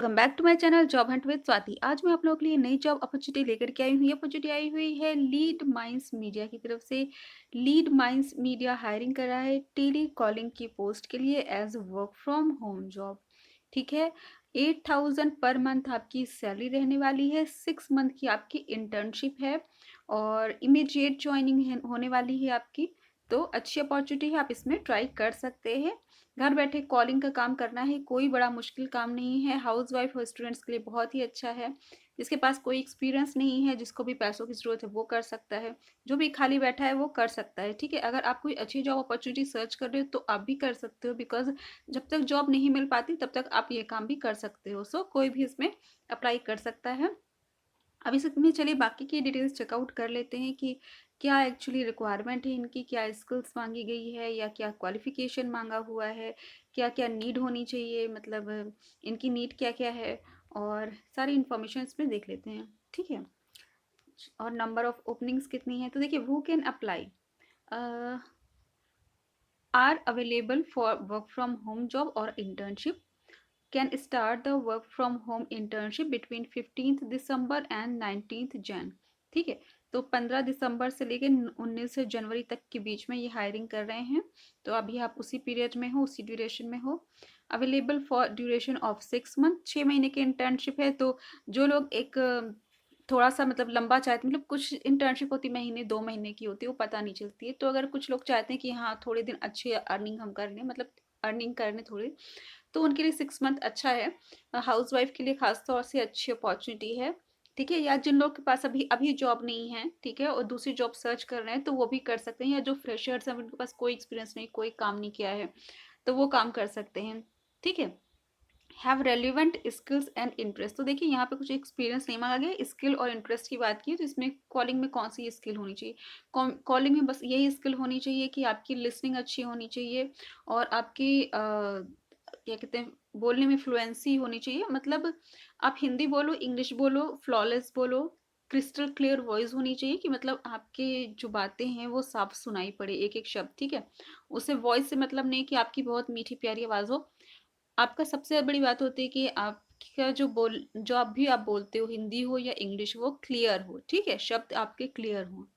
Welcome back to my channel job hunt with Swati. आज मैं आप लोगों के लिए नई जॉब अपॉर्चुनिटी लेकर के आई हूँ। ये अपॉर्चुनिटी आई हुई है लीड माइंस मीडिया की तरफ से। लीड माइंस मीडिया हायरिंग कर रहा है टेली कॉलिंग की पोस्ट के लिए as work from home job. ठीक है, 8,000 पर मंथ आपकी सैलरी रहने वाली है। 6 मंथ की आपकी इंटर्नशिप है और इमीडिएट ज्वाइनिंग होने वाली है आपकी। तो अच्छी अपॉर्चुनिटी है, आप इसमें ट्राई कर सकते हैं। घर बैठे कॉलिंग का काम करना है, कोई बड़ा मुश्किल काम नहीं है। हाउसवाइफ और स्टूडेंट्स के लिए बहुत ही अच्छा है। जिसके पास कोई एक्सपीरियंस नहीं है, जिसको भी पैसों की ज़रूरत है, वो कर सकता है। जो भी खाली बैठा है वो कर सकता है। ठीक है, अगर आप कोई अच्छी जॉब अपॉर्चुनिटी सर्च कर रहे हो तो आप भी कर सकते हो, बिकॉज जब तक जॉब नहीं मिल पाती तब तक आप ये काम भी कर सकते हो। सो कोई भी इसमें अप्लाई कर सकता है। अब इसमें चलिए बाकी की डिटेल्स चेकआउट कर लेते हैं कि क्या एक्चुअली रिक्वायरमेंट है इनकी, क्या स्किल्स मांगी गई है या क्या क्वालिफिकेशन मांगा हुआ है, क्या क्या नीड होनी चाहिए, मतलब इनकी नीड क्या क्या है, और सारी इन्फॉर्मेशन इसमें देख लेते हैं। ठीक है, और नंबर ऑफ ओपनिंग्स कितनी है। तो देखिए, who can apply are available for work from home job और internship, can start the work from home internship between 15th December and 19th Jan. ठीक है, तो 15 दिसंबर से लेकर 19 जनवरी तक के बीच में ये हायरिंग कर रहे हैं। तो अभी आप उसी पीरियड में हो, उसी ड्यूरेशन में हो। Available for duration of 6 month, 6 महीने की इंटर्नशिप है। तो जो लोग एक थोड़ा सा मतलब लंबा चाहते हैं, मतलब कुछ इंटर्नशिप होती महीने 2 महीने की होती है, वो पता नहीं चलती है। तो अगर कुछ लोग चाहते हैं कि हाँ थोड़े दिन अच्छी अर्निंग हम कर लें, मतलब अर्निंग करने थोड़ी, तो उनके लिए 6 मंथ अच्छा है। हाउसवाइफ के लिए खास तौर से अच्छी अपॉर्चुनिटी है। ठीक है, या जिन लोग के पास अभी अभी जॉब नहीं है, ठीक है, और दूसरी जॉब सर्च कर रहे हैं तो वो भी कर सकते हैं। या जो फ्रेशर्स हैं, उनके पास कोई एक्सपीरियंस नहीं, कोई काम नहीं किया है, तो वो काम कर सकते हैं। ठीक है, have relevant skills and interest. तो देखिए, यहाँ पे कुछ एक्सपीरियंस नहीं मांगा गया, स्किल और इंटरेस्ट की बात की। तो इसमें कॉलिंग में कौन सी स्किल होनी चाहिए। कॉलिंग में बस यही स्किल होनी चाहिए कि आपकी लिसनिंग अच्छी होनी चाहिए और आपकी क्या कहते हैं, बोलने में फ्लुएंसी होनी चाहिए। मतलब आप हिंदी बोलो, इंग्लिश बोलो, फ्लॉलेस बोलो, क्रिस्टल क्लियर वॉइस होनी चाहिए कि मतलब आपके जो बातें हैं वो साफ सुनाई पड़े, एक एक शब्द। ठीक है, उसे वॉइस से मतलब नहीं कि आपकी बहुत मीठी प्यारी आवाज़ हो। आपका सबसे बड़ी बात होती है कि आपका जो आप भी आप बोलते हो, हिंदी हो या इंग्लिश, वो क्लियर हो। ठीक है, शब्द आपके क्लियर हो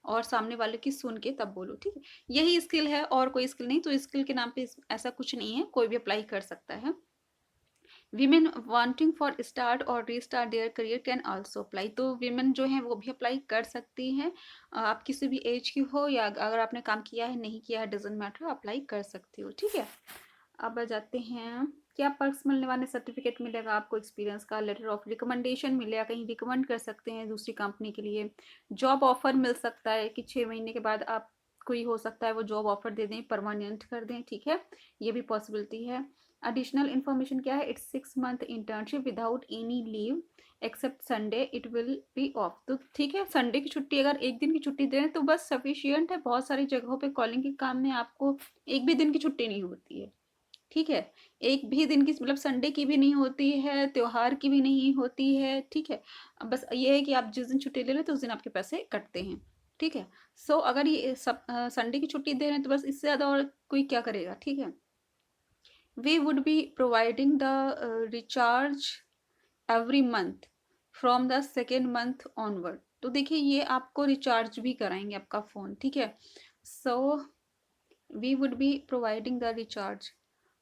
और सामने वाले की सुन के तब बोलो। ठीक है, यही स्किल है और कोई स्किल नहीं। तो स्किल के नाम पे ऐसा कुछ नहीं है, कोई भी अप्लाई कर सकता है। वीमेन वांटिंग फॉर स्टार्ट और restart their career can also apply. तो वीमेन जो हैं वो भी अप्लाई कर सकती हैं। आप किसी भी एज की हो या अगर आपने काम किया है नहीं किया है, डजेंट मैटर, अप्लाई कर सकती हो। ठीक है, अब आ जाते हैं क्या पर्क्स मिलने वाले। सर्टिफिकेट मिलेगा आपको, एक्सपीरियंस का लेटर ऑफ रिकमेंडेशन मिलेगा, कहीं रिकमेंड कर सकते हैं दूसरी कंपनी के लिए। जॉब ऑफर मिल सकता है कि 6 महीने के बाद आप कोई हो सकता है वो जॉब ऑफर दे दें, परमानेंट कर दें। ठीक है, ये भी पॉसिबिलिटी है। एडिशनल इन्फॉर्मेशन क्या है, it's 6 month internship without any leave except Sunday, it will be off. तो ठीक है, संडे की छुट्टी, अगर एक दिन की छुट्टी दें तो बस सफिशियंट है। बहुत सारी जगहों पे कॉलिंग के काम में आपको एक भी दिन की छुट्टी नहीं होती है। ठीक है, एक भी दिन की, मतलब संडे की भी नहीं होती है, त्योहार की भी नहीं होती है। ठीक है, अब बस ये है कि आप जिस दिन छुट्टी ले लेते उस दिन आपके पैसे कटते हैं। ठीक है, सो अगर ये सब संडे की छुट्टी दे रहे हैं तो बस इससे ज़्यादा और कोई क्या करेगा। ठीक है, we would be providing the recharge every month from the second month onward. तो देखिए, ये आपको रिचार्ज भी कराएंगे आपका फ़ोन। ठीक है, so we would be providing the recharge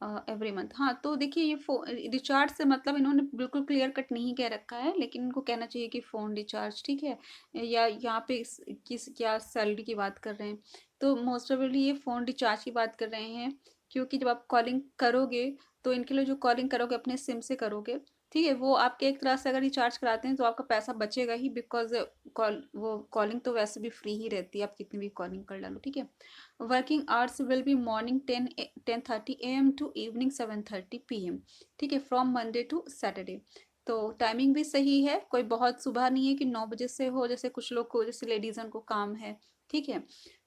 every month. हाँ, तो देखिए, ये रिचार्ज से मतलब इन्होंने बिल्कुल क्लियर कट नहीं कह रखा है, लेकिन इनको कहना चाहिए कि फ़ोन रिचार्ज। ठीक है, या यहाँ पे किस क्या सैलरी की बात कर रहे हैं, तो मोस्ट प्रोबेबली ये फ़ोन रिचार्ज की बात कर रहे हैं। क्योंकि जब आप कॉलिंग करोगे तो इनके लिए जो कॉलिंग करोगे अपने सिम से करोगे। ठीक है, वो आपके एक तरह से अगर रिचार्ज कराते हैं तो आपका पैसा बचेगा ही, बिकॉज वो कॉलिंग तो वैसे भी फ्री ही रहती है, आप कितनी भी कॉलिंग कर डालो। ठीक है, working hours will be morning 10:30 AM to evening 7:30 PM। ठीक है, फ्रॉम मंडे टू सैटरडे। तो टाइमिंग भी सही है, कोई बहुत सुबह नहीं है कि 9 बजे से हो, जैसे कुछ लोग को, जैसे लेडीज़ को काम है। ठीक है,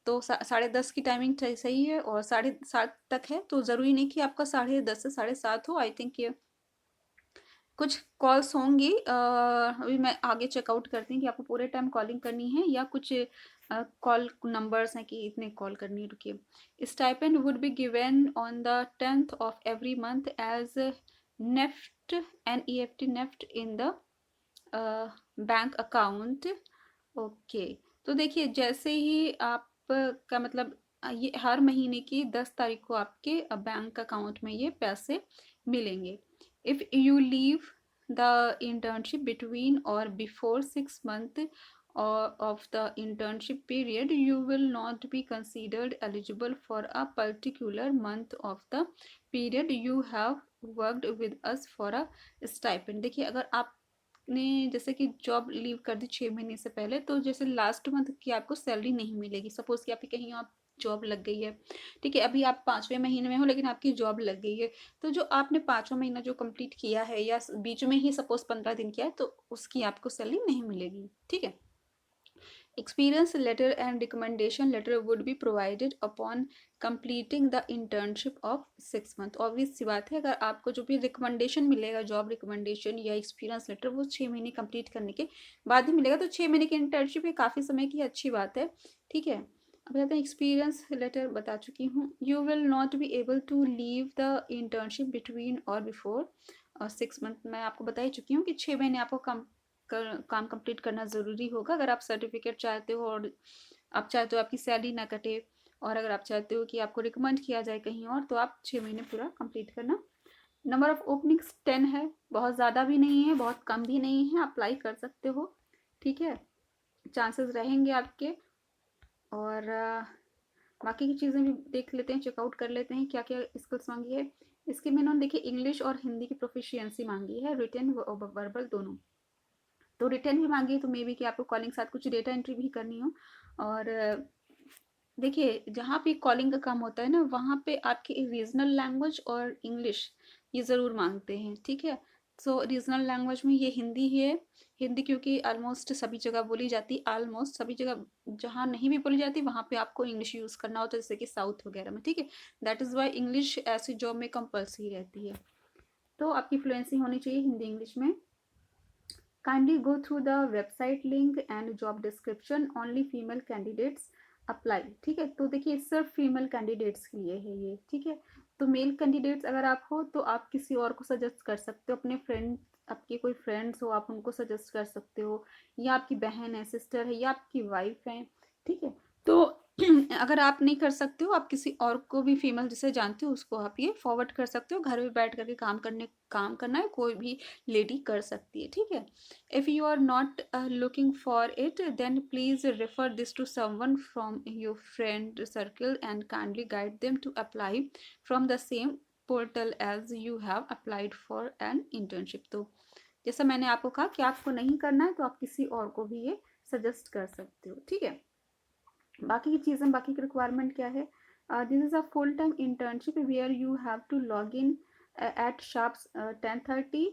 तो 10:30 की टाइमिंग सही है और 7:30 तक है। तो ज़रूरी नहीं कि आपका 10:30 से 7:30 हो। आई थिंक ये कुछ कॉल्स होंगी, अभी मैं आगे चेकआउट करती हूँ कि आपको पूरे टाइम कॉलिंग करनी है या कुछ कॉल नंबर्स हैं कि इतने कॉल करनी है। रुकिए, stipend would be given on the 10th of every month as NEFT NEFT in the bank account. Okay, तो देखिए जैसे ही आप का मतलब ये हर महीने की 10 तारीख को आपके बैंक अकाउंट में ये पैसे मिलेंगे। If you leave the internship between और before 6 month of the internship period, you will not be considered eligible for a particular month of the period you have worked with us for a stipend। देखिए अगर आप ने जैसे कि job leave कर दी 6 महीने से पहले, तो जैसे लास्ट मंथ की आपको सैलरी नहीं मिलेगी। सपोज कि आपकी कहीं आप जॉब लग गई है, ठीक है, अभी आप 5वें महीने में हो लेकिन आपकी जॉब लग गई है, तो जो आपने 5वां महीना जो कंप्लीट किया है या बीच में ही सपोज 15 दिन किया है, तो उसकी आपको सैलरी नहीं मिलेगी। ठीक है। Experience letter and recommendation letter would be provided upon completing the internship of 6 month। Obvious सी बात है, अगर आपको जो भी रिकमेंडेशन मिलेगा, जॉब रिकमेंडेशन या एक्सपीरियंस लेटर, वो 6 महीने कंप्लीट करने के बाद ही मिलेगा। तो 6 महीने की इंटर्नशिप ये काफ़ी समय की अच्छी बात है। ठीक है, अब कहते हैं एक्सपीरियंस लेटर बता चुकी हूँ। You will not be able to leave the internship between और बिफोर 6 मंथ। मैं आपको बता ही चुकी हूँ कि 6 महीने आपको काम कंप्लीट करना ज़रूरी होगा अगर आप सर्टिफिकेट चाहते हो और आप चाहते हो आपकी सैलरी ना कटे, और अगर आप चाहते हो कि आपको रिकमेंड किया जाए कहीं और, तो आप 6 महीने पूरा कंप्लीट करना। नंबर ऑफ ओपनिंग्स 10 है, बहुत ज़्यादा भी नहीं है, बहुत कम भी नहीं है, अप्लाई कर सकते हो। ठीक है, चांसेस रहेंगे आपके। और बाकी की चीज़ें भी देख लेते हैं, चेकआउट कर लेते हैं क्या क्या स्किल्स मांगी है। इसके में इन्होंने देखिए इंग्लिश और हिंदी की प्रोफिशिएंसी मांगी है, रिटन वर्बल दोनों। तो रिटर्न भी मांगी है, तो मे बी कि आपको कॉलिंग साथ कुछ डेटा एंट्री भी करनी हो। और देखिए जहाँ पे कॉलिंग का काम होता है ना, वहाँ पे आपकी रीजनल लैंग्वेज और इंग्लिश ये ज़रूर मांगते हैं। ठीक है, सो रीजनल लैंग्वेज में ये हिंदी ही है। हिंदी क्योंकि ऑलमोस्ट सभी जगह बोली जाती, ऑलमोस्ट सभी जगह। जहाँ नहीं भी बोली जाती वहाँ पे आपको इंग्लिश यूज़ करना होता है, जैसे कि साउथ वगैरह में। ठीक है, दैट इज़ वाई इंग्लिश ऐसी जॉब में कंपल्सरी रहती है। तो आपकी फ्लुएंसी होनी चाहिए हिंदी इंग्लिश में। Kindly go through the website link and job description. Only female candidates apply। ठीक है, तो देखिए सिर्फ फीमेल कैंडिडेट्स के लिए है ये। ठीक है, तो मेल कैंडिडेट्स अगर आप हो तो आप किसी और को सजेस्ट कर सकते हो, अपने फ्रेंड, आपके कोई फ्रेंड्स हो आप उनको सजेस्ट कर सकते हो, या आपकी बहन है, सिस्टर है, या आपकी वाइफ है। ठीक है, तो अगर आप नहीं कर सकते हो, आप किसी और को भी फीमेल जिसे जानते हो उसको आप ये फॉरवर्ड कर सकते हो। घर में बैठ करके काम करना है, कोई भी लेडी कर सकती है। ठीक है, if you are not looking for it, then please refer this to someone from your friend circle and kindly guide them to apply from the same portal as you have applied for an internship। तो जैसा मैंने आपको कहा कि आपको नहीं करना है, तो आप किसी और को भी ये सजेस्ट कर सकते हो। ठीक है, बाकी की चीज़ें, बाकी की रिक्वायरमेंट क्या है। This is a full time internship where you have to log in at sharp 10:30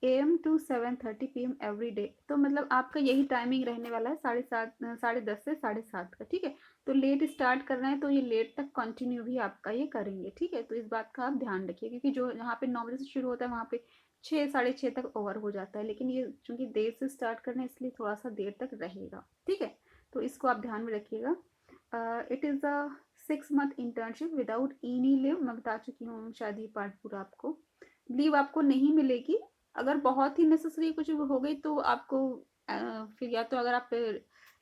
AM to 7:30 PM every day. तो मतलब आपका यही टाइमिंग रहने वाला है, 10:30 से 7:30 का। ठीक है, तो लेट स्टार्ट करना है तो ये लेट तक कंटिन्यू भी आपका ये करेंगे। ठीक है, तो इस बात का आप ध्यान रखिए, क्योंकि जो यहाँ पे 9 बजे से शुरू होता है वहाँ पे 6 साढ़े 6 तक ओवर हो जाता है, लेकिन ये चूँकि देर से स्टार्ट करना है इसलिए थोड़ा सा देर तक रहेगा। ठीक है, तो इसको आप ध्यान में रखिएगा। It is a 6 month internship without any leave. मैं बता चुकी हूँ शायद ये पार्ट पूरा, आपको लीव आपको नहीं मिलेगी। अगर बहुत ही नेसेसरी कुछ हो गई तो आपको फिर या तो अगर आप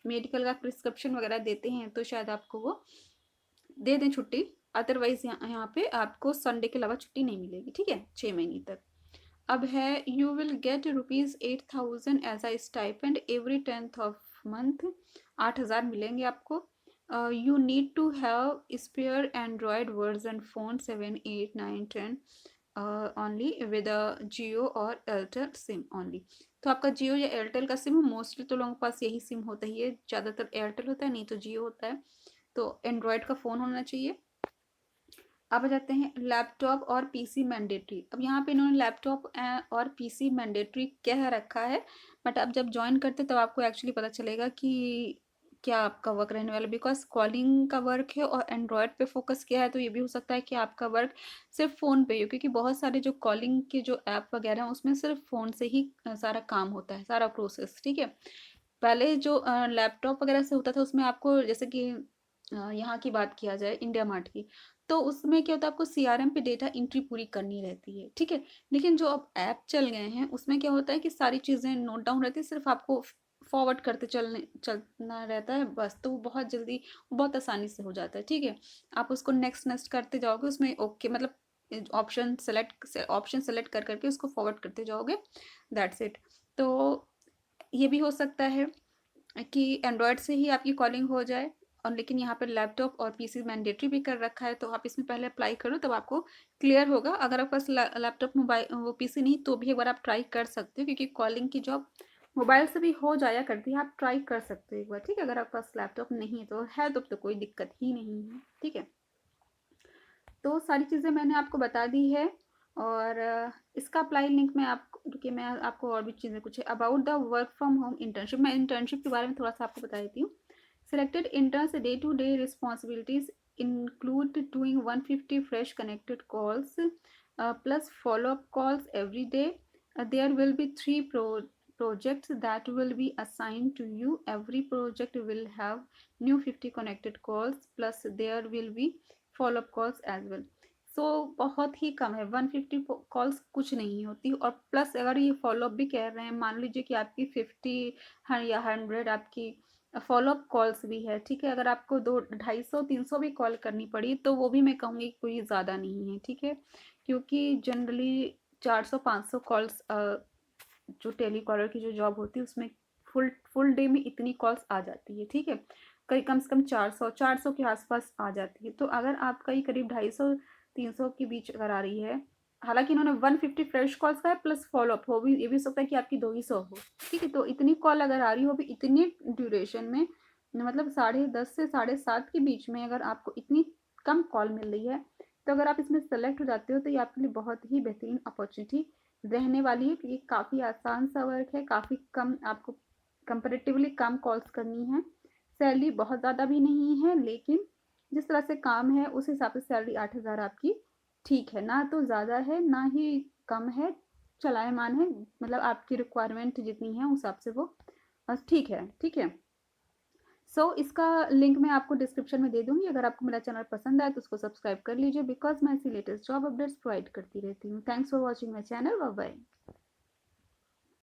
मेडिकल का प्रिस्क्रिप्शन वगैरह देते हैं तो शायद आपको वो दे दें छुट्टी, अदरवाइज यहाँ पे आपको संडे के अलावा छुट्टी नहीं मिलेगी। ठीक है, 6 महीने तक। अब है you will get ₹8,000 as a stipend every 10th of month. 8,000 मिलेंगे आपको। You need to have spare android version phone 7 8 9 10 only with a Jio और एयरटेल सिम ओनली। तो आपका जियो या एयरटेल का सिम, मोस्टली तो लोगों के पास यही सिम होता ही है, ज़्यादातर एयरटेल होता है, नहीं तो जियो होता है। तो एंड्रॉयड का फ़ोन होना चाहिए। अब आ जाते हैं लैपटॉप और पीसी मैंडेटरी। अब यहाँ पे इन्होंने लैपटॉप और पीसी मैंडेटरी कह रखा है, बट आप जब ज्वाइन करते तब आपको एक्चुअली पता चलेगा कि क्या आपका वर्क रहने वाला है। बिकॉज कॉलिंग का वर्क है और एंड्रॉयड पे फोकस किया है, तो ये भी हो सकता है कि आपका वर्क सिर्फ फ़ोन पे ही हो, क्योंकि बहुत सारे जो कॉलिंग के जो ऐप वगैरह हैं उसमें सिर्फ फ़ोन से ही सारा काम होता है, सारा प्रोसेस। ठीक है, पहले जो लैपटॉप वगैरह से होता था उसमें आपको जैसे कि यहाँ की बात किया जाए इंडिया मार्ट की, तो उसमें क्या होता है, आपको सीआरएम पे डेटा एंट्री पूरी करनी रहती है, ठीक है। लेकिन जो अब ऐप चल गए हैं उसमें क्या होता है कि सारी चीज़ें नोट डाउन रहती है, सिर्फ आपको फॉरवर्ड करते चलना रहता है बस, तो वो बहुत जल्दी, बहुत आसानी से हो जाता है, ठीक है। आप उसको नेक्स्ट नेक्स्ट करते जाओगे, उसमें ओके मतलब ऑप्शन सेलेक्ट कर करके उसको फॉरवर्ड करते जाओगे, दैट्स इट। तो ये भी हो सकता है कि एंड्रॉयड से ही आपकी कॉलिंग हो जाए, और लेकिन यहाँ पर लैपटॉप और पीसी मैंडेटरी भी कर रखा है, तो आप इसमें पहले अप्लाई करो तब आपको क्लियर होगा। अगर आपके पास लैपटॉप मोबाइल वो पीसी नहीं, तो भी एक बार आप ट्राई कर सकते हो, क्योंकि कॉलिंग की जॉब मोबाइल से भी हो जाया करती है, आप ट्राई कर सकते हो एक बार, ठीक है। अगर आपके पास लैपटॉप नहीं तो है तो कोई दिक्कत ही नहीं है, ठीक है। तो सारी चीज़ें मैंने आपको बता दी है, और इसका अप्लाई लिंक मैं आपको, रुकिए मैं आपको और भी चीज़ें कुछ about the work from home internship, मैं इंटर्नशिप के बारे में थोड़ा सा आपको बता देती हूँ। Selected interns day to day responsibilities include doing 150 fresh connected calls plus follow-up calls every day. There will be three projects that will be assigned to you. Every project will have new 50 connected calls plus there will be follow up calls as well. So बहुत ही कम है, 150 calls कुछ नहीं होती, और plus अगर ये follow up भी कह रहे हैं, मान लीजिए कि आपकी 50 या 100 आपकी फॉलो अप कॉल्स भी है, ठीक है। अगर आपको 200, 250, 300 भी कॉल करनी पड़ी तो वो भी मैं कहूँगी कोई ज़्यादा नहीं है, ठीक है। क्योंकि जनरली 400, 500 कॉल्स जो टेलीकॉलर की जो जॉब होती है उसमें फुल फुल डे में इतनी कॉल्स आ जाती है, ठीक है। कई कम से कम 400 के आसपास आ जाती है। तो अगर आपका ये करीब 250, 300 के बीच अगर आ रही है, हालांकि इन्होंने 150 फ्रेश कॉल्स का है प्लस फॉलोअप हो भी, ये भी हो सकता है कि आपकी 200 हो, ठीक है। तो इतनी कॉल अगर आ रही हो भी इतनी ड्यूरेशन में, मतलब 10:30 से 7:30 के बीच में अगर आपको इतनी कम कॉल मिल रही है, तो अगर आप इसमें सेलेक्ट हो जाते हो तो ये आपके लिए बहुत ही बेहतरीन अपॉर्चुनिटी रहने वाली है, क्योंकि ये काफ़ी आसान सा वर्क है, काफ़ी कम आपको कंपेरेटिवली कम कॉल्स करनी है। सैलरी बहुत ज़्यादा भी नहीं है, लेकिन जिस तरह से काम है उस हिसाब से सैलरी 8,000 आपकी ठीक है, ना तो ज़्यादा है ना ही कम है, चलायमान है, मतलब आपकी रिक्वायरमेंट जितनी है उस हिसाब से वो बस ठीक है, ठीक है। इसका लिंक मैं आपको डिस्क्रिप्शन में दे दूंगी। अगर आपको मेरा चैनल पसंद आए तो उसको सब्सक्राइब कर लीजिए, बिकॉज मैं ऐसी लेटेस्ट जॉब अपडेट्स प्रोवाइड करती रहती हूँ। Thanks for watching my channel, bye bye.